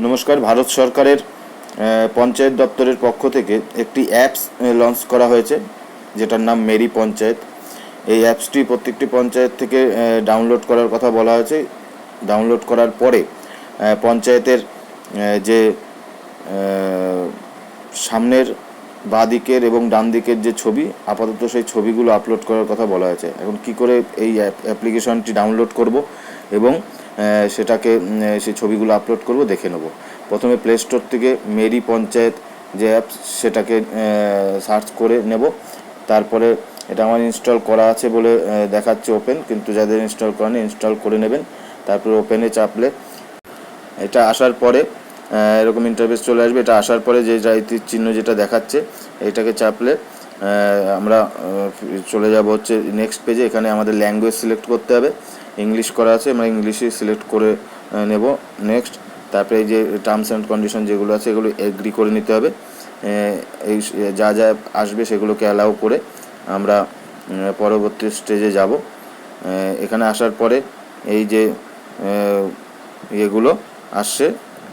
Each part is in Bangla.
নমস্কার। ভারত সরকারের পঞ্চায়েত দপ্তরের পক্ষ থেকে একটি অ্যাপস লঞ্চ করা হয়েছে, যেটার নাম মেরি পঞ্চায়েত। এই অ্যাপসটি প্রত্যেকটি পঞ্চায়েত থেকে ডাউনলোড করার কথা বলা হয়েছে। ডাউনলোড করার পরে পঞ্চায়েতের যে সামনের বাঁ দিকের এবং ডান দিকের যে ছবি, আপাতত সেই ছবিগুলো আপলোড করার কথা বলা হয়েছে। এখন কি করে এই অ্যাপ্লিকেশনটি ডাউনলোড করব এবং সেটাকে সেই ছবিগুলো আপলোড করব দেখে নেব। প্রথমে প্লে স্টোর থেকে মেরি পঞ্চায়েত যে অ্যাপস, সেটাকে সার্চ করে নেব। তারপরে এটা আমার ইনস্টল করা আছে বলে দেখাচ্ছে ওপেন, কিন্তু যাদের ইনস্টল করেন ইনস্টল করে নেবেন। তারপরে ওপেনে চাপলে এটা আসার পরে এরকম ইন্টারফেস চলে আসবে। এটা আসার পরে যে রাইতির চিহ্ন যেটা দেখাচ্ছে, এইটাকে চাপলে আমরা চলে যাব হচ্ছে নেক্সট পেজে। এখানে আমাদের ল্যাঙ্গুয়েজ সিলেক্ট করতে হবে। ইংলিশ করা আছে, আমরা ইংলিশে সিলেক্ট করে নেব। নেক্সট, তারপরে এই যে টার্মস অ্যান্ড কন্ডিশন যেগুলো আছে এগুলো এগ্রি করে নিতে হবে। এই যা যা আসবে সেগুলোকে অ্যালাউ করে আমরা পরবর্তী স্টেজে যাব। এখানে আসার পরে এই যে এগুলো আসছে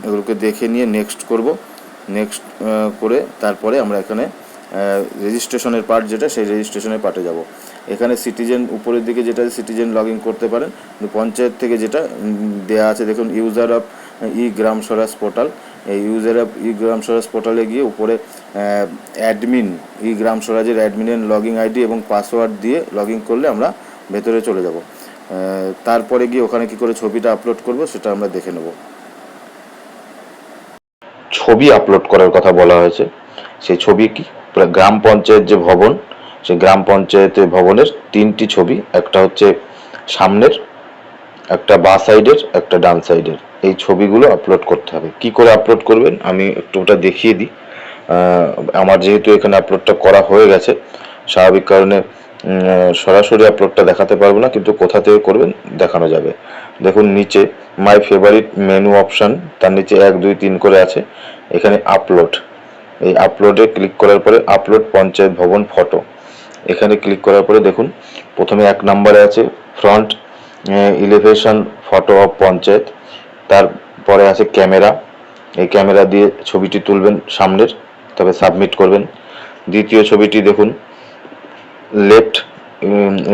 এগুলোকে দেখে নিয়ে নেক্সট করব। নেক্সট করে তারপরে আমরা এখানে রেজিস্ট্রেশনের পার্ট যেটা, সেই রেজিস্ট্রেশনের পার্টে যাব। এখানে সিটিজেন উপরের দিকে যেটা সিটিজেন লগ ইন করতে পারেন, কিন্তু পঞ্চায়েত থেকে যেটা দেয়া আছে দেখুন, user of E gram Swaraj portal. এই ইউজার অফ ই গ্রাম স্বরাজ পোর্টালে গিয়ে উপরে অ্যাডমিন, ই গ্রাম স্বরাজের অ্যাডমিনের লগ ইন আইডি এবং পাসওয়ার্ড দিয়ে লগ ইন করলে আমরা ভেতরে চলে যাব। তারপরে গিয়ে ওখানে কি করে ছবিটা আপলোড করব সেটা আমরা দেখে নেব। ছবি আপলোড করার কথা বলা হয়েছে। সেই ছবি কি, গ্রাম পঞ্চায়েত যে ভবন, সেই গ্রাম পঞ্চায়েতের ভবনের 3টি ছবি, একটা হচ্ছে সামনের, একটা বাঁ সাইডের, একটা ডান সাইডের। এই ছবিগুলো আপলোড করতে হবে। কি করে আপলোড করবেন আমি একটু ওটা দেখিয়ে দিই। আমার যেহেতু এখানে আপলোডটা করা হয়ে গেছে, স্বাভাবিক কারণে সরাসরি আপলোডটা দেখাতে পারবো না, কিন্তু কোথা থেকে করবেন দেখানো যাবে। দেখুন নিচে মাই ফেভারিট মেনু অপশান, তার নিচে 1 2 3 করে আছে। এখানে আপলোড, এই আপলোডে ক্লিক করার পরে আপলোড পঞ্চায়েত ভবন ফটো, এখানে ক্লিক করার পরে দেখুন প্রথমে 1 নম্বরে আছে front elevation photo of panchayat. তারপরে আছে ক্যামেরা, এই ক্যামেরা দিয়ে ছবিটি তুলবেন সামনের, তবে সাবমিট করবেন। দ্বিতীয় ছবিটি দেখুন left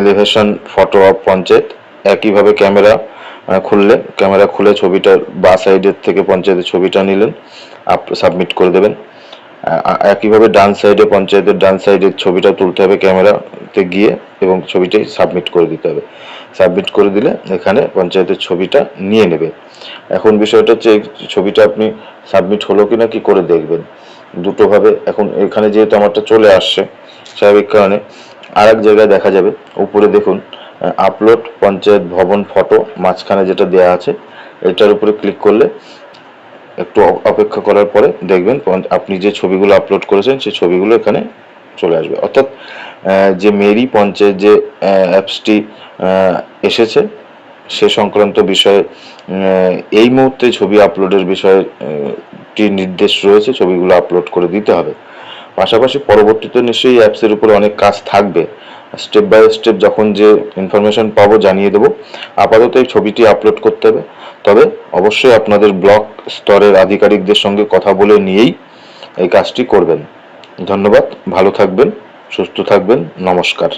elevation photo of panchayat. একইভাবে ক্যামেরা খুলে ছবিটার বাঁ সাইডের থেকে পঞ্চায়েতের ছবিটা নিলেন, সাবমিট করে দেবেন। একইভাবে ডান সাইডে পঞ্চায়েতের ডান সাইডের ছবিটা তুলতে হবে ক্যামেরাতে গিয়ে এবং ছবিটাই সাবমিট করে দিতে হবে। সাবমিট করে দিলে এখানে পঞ্চায়েতের ছবিটা নিয়ে নেবে। এখন বিষয়টা হচ্ছে এই ছবিটা আপনি সাবমিট হলো কিনা কি করে দেখবেন, দুটোভাবে। এখন এখানে যেহেতু আমারটা চলে আসছে, স্বাভাবিক কারণে আর এক জায়গায় দেখা যাবে উপরে দেখুন আপলোড পঞ্চায়েত ভবন ফটো, মাঝখানে যেটা দেয়া আছে এটার উপরে ক্লিক করলে একটু অপেক্ষা করার পরে দেখবেন আপনি যে ছবিগুলো আপলোড করেছেন সেই ছবিগুলো এখানে চলে আসবে। অর্থাৎ যে মেরি পঞ্চায়েত যে অ্যাপসটি এসেছে সে সংক্রান্ত বিষয়ে এই মুহূর্তে ছবি আপলোডের বিষয়ে নির্দেশ রয়েছে, ছবিগুলো আপলোড করে দিতে হবে। পাশাপাশি পরবর্তীতে নিশ্চয়ই অ্যাপসের উপরে অনেক কাজ থাকবে, স্টেপ বাই স্টেপ যখন যে ইনফরমেশন পাবো জানিয়ে দেবো। আপাতত এই ছবিটি আপলোড করতে হবে, তবে অবশ্যই আপনাদের ব্লক স্তরের আধিকারিকদের সঙ্গে কথা বলে নিয়েই এই কাজটি করবেন। ধন্যবাদ, ভালো থাকবেন, সুস্থ থাকবেন, নমস্কার।